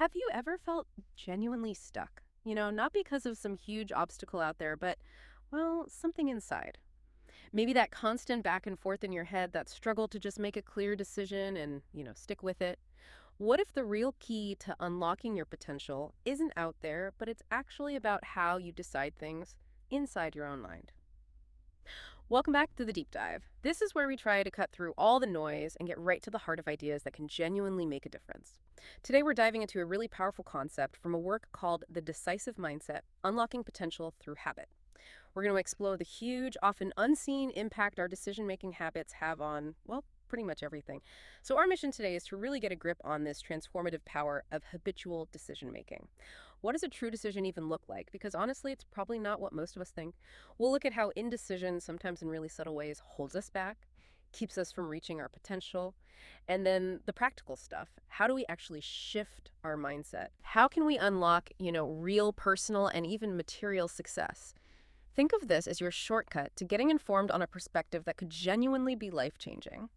Have you ever felt genuinely stuck? Not because of some huge obstacle out there, but, well, something inside. Maybe that constant back and forth in your head, that struggle to just make a clear decision and, stick with it. What if the real key to unlocking your potential isn't out there, but it's actually about how you decide things inside your own mind? Welcome back to the deep dive. This is where we try to cut through all the noise and get right to the heart of ideas that can genuinely make a difference. Today, we're diving into a really powerful concept from a work called The Decisive Mindset Unlocking Potential Through Habit. We're going to explore the huge, often unseen impact our decision making habits have on, well, pretty much everything. So, our mission today is to really get a grip on this transformative power of habitual decision making. What does a true decision even look like? Because honestly, it's probably not what most of us think. We'll look at how indecision, sometimes in really subtle ways, holds us back, keeps us from reaching our potential, and then the practical stuff. How do we actually shift our mindset? How can we unlock, real personal and even material success? Think of this as your shortcut to getting informed on a perspective that could genuinely be life-changing.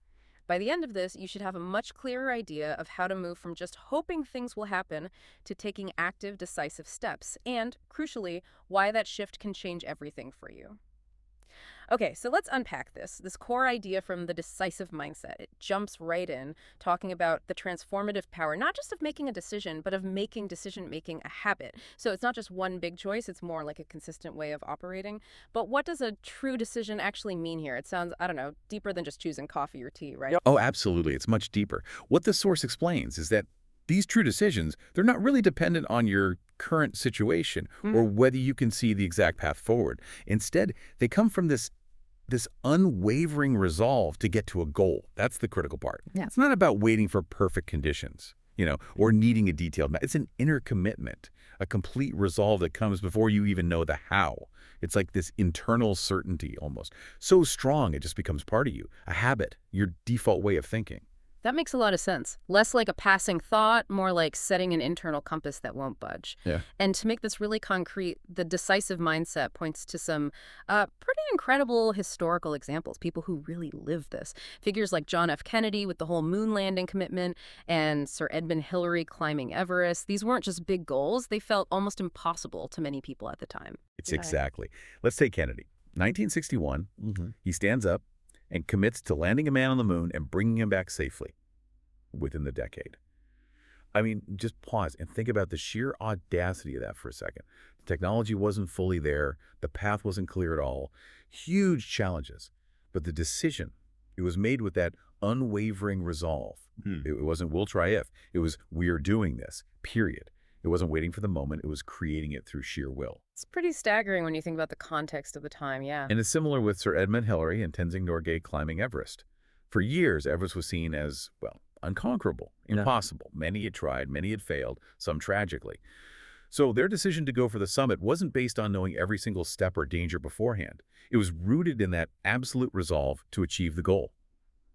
By the end of this, you should have a much clearer idea of how to move from just hoping things will happen to taking active, decisive steps, and, crucially, why that shift can change everything for you. Okay, so let's unpack this core idea from the decisive mindset. It jumps right in, talking about the transformative power, not just of making a decision, but of making decision making a habit. So it's not just one big choice, it's more like a consistent way of operating. But what does a true decision actually mean here? It sounds, I don't know, deeper than just choosing coffee or tea, right? Yep. Oh, absolutely. It's much deeper. What the source explains is that these true decisions, they're not really dependent on your current situation or whether you can see the exact path forward. Instead, they come from this unwavering resolve to get to a goal. That's the critical part. Yeah. It's not about waiting for perfect conditions, or needing a detailed map. It's an inner commitment, a complete resolve that comes before you even know the how. It's like this internal certainty almost. So strong it just becomes part of you, a habit, your default way of thinking. That makes a lot of sense. Less like a passing thought, more like setting an internal compass that won't budge. Yeah. And to make this really concrete, the decisive mindset points to some pretty incredible historical examples, people who really live this. Figures like John F. Kennedy with the whole moon landing commitment and Sir Edmund Hillary climbing Everest. These weren't just big goals. They felt almost impossible to many people at the time. It's Yeah. exactly. Let's take Kennedy. 1961, he stands up and commits to landing a man on the moon and bringing him back safely within the decade. I mean, just pause and think about the sheer audacity of that for a second. The technology wasn't fully there. The path wasn't clear at all. Huge challenges. But the decision, it was made with that unwavering resolve. It wasn't we'll try if. It was we're doing this, period. It wasn't waiting for the moment. It was creating it through sheer will. It's pretty staggering when you think about the context of the time, yeah. And it's similar with Sir Edmund Hillary and Tenzing Norgay climbing Everest. For years, Everest was seen as, well, unconquerable, impossible. Many had tried, many had failed, some tragically. So their decision to go for the summit wasn't based on knowing every single step or danger beforehand. It was rooted in that absolute resolve to achieve the goal,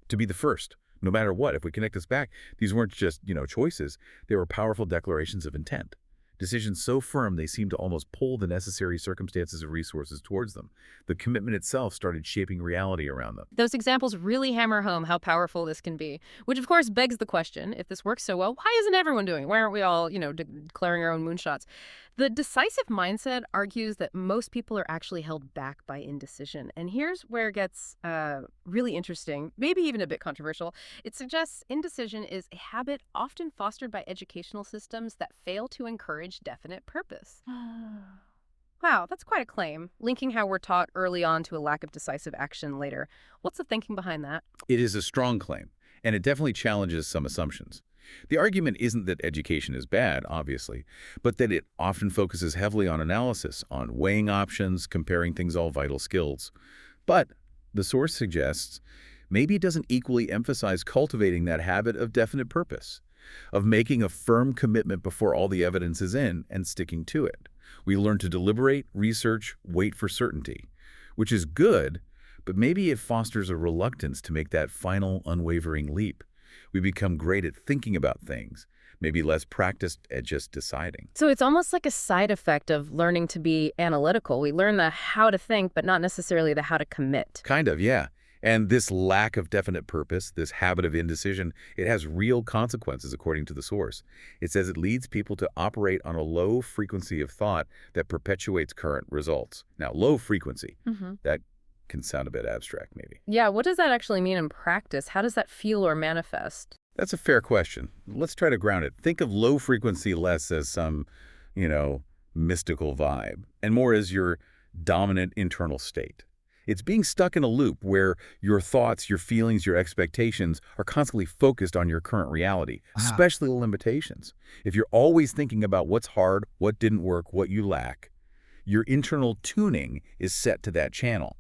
to be the first, no matter what. If we connect this back, these weren't just, choices. They were powerful declarations of intent. Decisions so firm they seemed to almost pull the necessary circumstances and resources towards them. The commitment itself started shaping reality around them. Those examples really hammer home how powerful this can be, which of course begs the question, if this works so well, why isn't everyone doing it? Why aren't we all, declaring our own moonshots? The decisive mindset argues that most people are actually held back by indecision. And here's where it gets really interesting, maybe even a bit controversial. It suggests indecision is a habit often fostered by educational systems that fail to encourage definite purpose. Wow, that's quite a claim, linking how we're taught early on to a lack of decisive action later. What's the thinking behind that? It is a strong claim, and it definitely challenges some assumptions. The argument isn't that education is bad, obviously, but that it often focuses heavily on analysis, on weighing options, comparing things, all vital skills. But the source suggests maybe it doesn't equally emphasize cultivating that habit of definite purpose, of making a firm commitment before all the evidence is in and sticking to it. We learn to deliberate, research, wait for certainty, which is good, but maybe it fosters a reluctance to make that final, unwavering leap. We become great at thinking about things, maybe less practiced at just deciding. So it's almost like a side effect of learning to be analytical. We learn the how to think, but not necessarily the how to commit. Kind of, yeah. And this lack of definite purpose, this habit of indecision, it has real consequences according to the source. It says it leads people to operate on a low frequency of thought that perpetuates current results. Now, low frequency, that can sound a bit abstract maybe. Yeah, what does that actually mean in practice? How does that feel or manifest? That's a fair question. Let's try to ground it. Think of low frequency less as some, you know, mystical vibe, and more as your dominant internal state. It's being stuck in a loop where your thoughts, your feelings, your expectations are constantly focused on your current reality, Wow. especially the limitations. If you're always thinking about what's hard, what didn't work, what you lack, your internal tuning is set to that channel.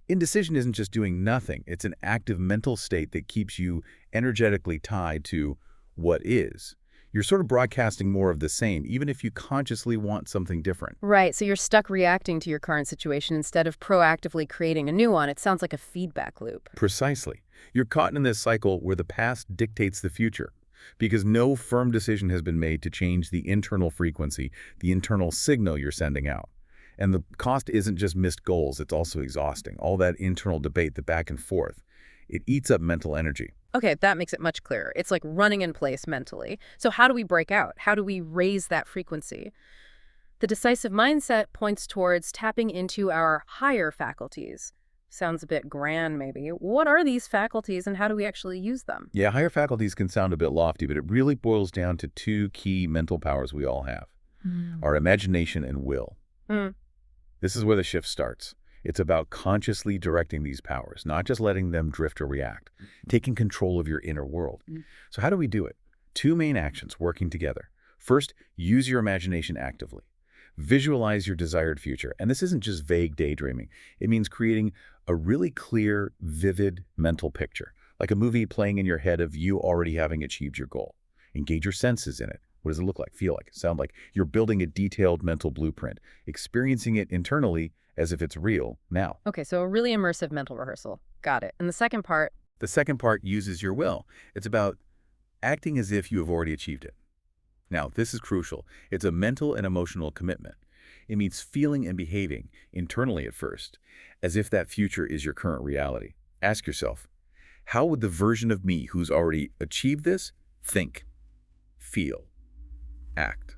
Indecision isn't just doing nothing. It's an active mental state that keeps you energetically tied to what is. You're sort of broadcasting more of the same, even if you consciously want something different. Right, so you're stuck reacting to your current situation instead of proactively creating a new one. It sounds like a feedback loop. Precisely. You're caught in this cycle where the past dictates the future, because no firm decision has been made to change the internal frequency, the internal signal you're sending out. And the cost isn't just missed goals, it's also exhausting. All that internal debate, the back and forth, it eats up mental energy. Okay, that makes it much clearer. It's like running in place mentally. So how do we break out? How do we raise that frequency? The decisive mindset points towards tapping into our higher faculties. Sounds a bit grand, maybe. What are these faculties and how do we actually use them? Yeah, higher faculties can sound a bit lofty, but it really boils down to two key mental powers we all have, our imagination and will. Mm. This is where the shift starts. It's about consciously directing these powers, not just letting them drift or react, taking control of your inner world. So how do we do it? Two main actions working together. First, use your imagination actively. Visualize your desired future. And this isn't just vague daydreaming. It means creating a really clear, vivid mental picture, like a movie playing in your head of you already having achieved your goal. Engage your senses in it. What does it look like, feel like, sound like? You're building a detailed mental blueprint, experiencing it internally as if it's real now. Okay, so a really immersive mental rehearsal. Got it. And the second part, The second part uses your will. It's about acting as if you have already achieved it. Now, this is crucial. It's a mental and emotional commitment. It means feeling and behaving internally at first, as if that future is your current reality. Ask yourself, how would the version of me who's already achieved this think, feel, act?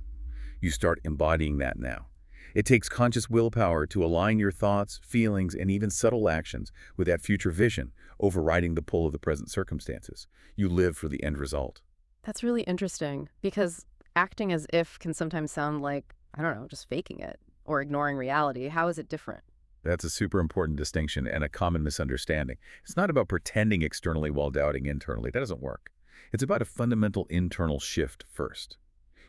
You start embodying that now. It takes conscious willpower to align your thoughts, feelings, and even subtle actions with that future vision, overriding the pull of the present circumstances. You live for the end result. that's really interesting because acting as if can sometimes sound like, I don't know, just faking it or ignoring reality. How is it different? That's a super important distinction and a common misunderstanding. It's not about pretending externally while doubting internally. That doesn't work. It's about a fundamental internal shift first.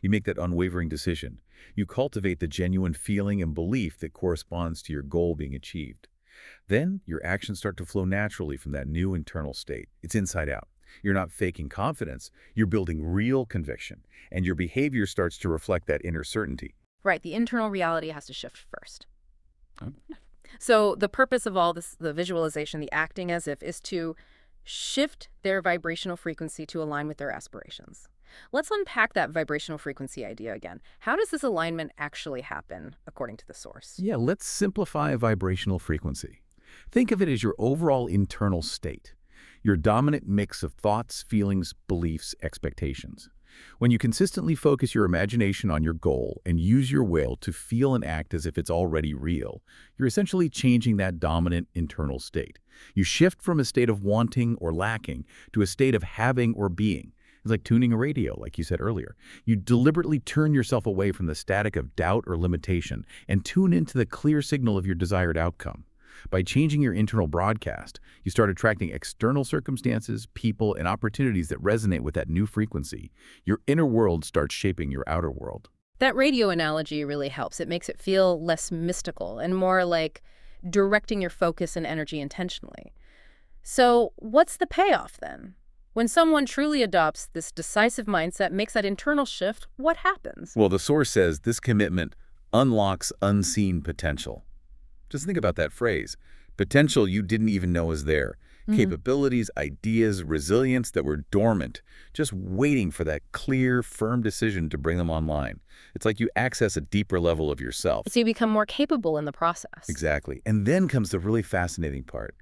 You make that unwavering decision. You cultivate the genuine feeling and belief that corresponds to your goal being achieved. Then your actions start to flow naturally from that new internal state. It's inside out. You're not faking confidence. You're building real conviction. And your behavior starts to reflect that inner certainty. Right, the internal reality has to shift first. Huh? So the purpose of all this, the visualization, the acting as if, is to shift their vibrational frequency to align with their aspirations. Let's unpack that vibrational frequency idea again. How does this alignment actually happen, according to the source? Yeah, let's simplify vibrational frequency. Think of it as your overall internal state, your dominant mix of thoughts, feelings, beliefs, expectations. When you consistently focus your imagination on your goal and use your will to feel and act as if it's already real, you're essentially changing that dominant internal state. You shift from a state of wanting or lacking to a state of having or being. It's like tuning a radio, like you said earlier. You deliberately turn yourself away from the static of doubt or limitation and tune into the clear signal of your desired outcome. By changing your internal broadcast, you start attracting external circumstances, people, and opportunities that resonate with that new frequency. Your inner world starts shaping your outer world. That radio analogy really helps. It makes it feel less mystical and more like directing your focus and energy intentionally. So what's the payoff then? When someone truly adopts this decisive mindset, makes that internal shift, what happens? Well, the source says this commitment unlocks unseen potential. Just think about that phrase. Potential you didn't even know was there. Capabilities, ideas, resilience that were dormant, just waiting for that clear, firm decision to bring them online. It's like you access a deeper level of yourself. So you become more capable in the process. Exactly. And then comes the really fascinating part.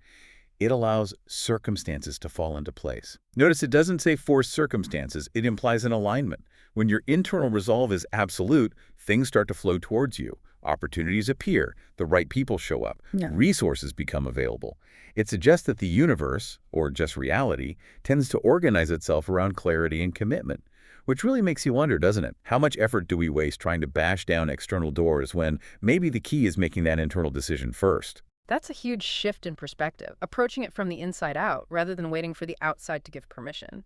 It allows circumstances to fall into place. Notice it doesn't say force circumstances, it implies an alignment. When your internal resolve is absolute, things start to flow towards you. Opportunities appear, the right people show up, Yeah. resources become available. It suggests that the universe, or just reality, tends to organize itself around clarity and commitment. Which really makes you wonder, doesn't it? How much effort do we waste trying to bash down external doors when maybe the key is making that internal decision first? That's a huge shift in perspective, approaching it from the inside out rather than waiting for the outside to give permission.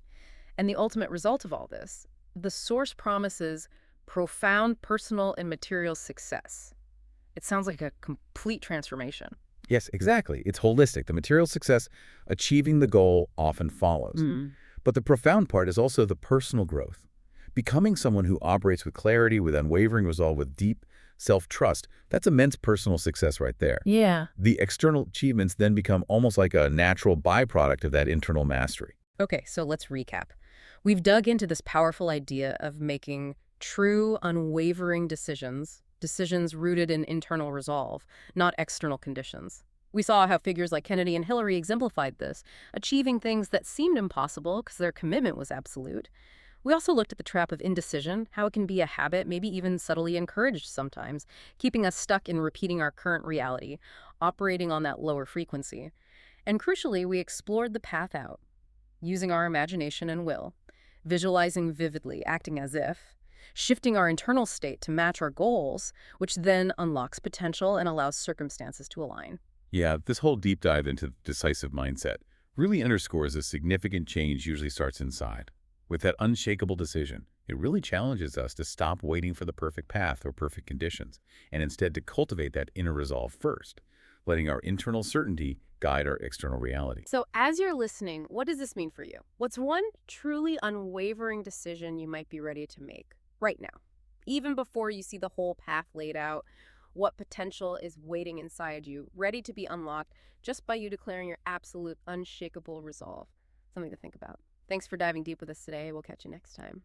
And the ultimate result of all this, the source promises profound personal and material success. It sounds like a complete transformation. Yes, exactly. It's holistic. The material success, achieving the goal, often follows. Mm. But the profound part is also the personal growth. Becoming someone who operates with clarity, with unwavering resolve, with deep self-trust, that's immense personal success right there. Yeah. The external achievements then become almost like a natural byproduct of that internal mastery. Okay, so let's recap. We've dug into this powerful idea of making true, unwavering decisions, decisions rooted in internal resolve, not external conditions. We saw how figures like Kennedy and Hillary exemplified this, achieving things that seemed impossible because their commitment was absolute. We also looked at the trap of indecision, how it can be a habit, maybe even subtly encouraged sometimes, keeping us stuck in repeating our current reality, operating on that lower frequency. And crucially, we explored the path out, using our imagination and will, visualizing vividly, acting as if, shifting our internal state to match our goals, which then unlocks potential and allows circumstances to align. Yeah, this whole deep dive into the decisive mindset really underscores a significant change usually starts inside. With that unshakable decision, it really challenges us to stop waiting for the perfect path or perfect conditions, and instead to cultivate that inner resolve first, letting our internal certainty guide our external reality. So, as you're listening, what does this mean for you? What's one truly unwavering decision you might be ready to make right now? Even before you see the whole path laid out, what potential is waiting inside you, ready to be unlocked just by you declaring your absolute, unshakable resolve? Something to think about. Thanks for diving deep with us today. We'll catch you next time.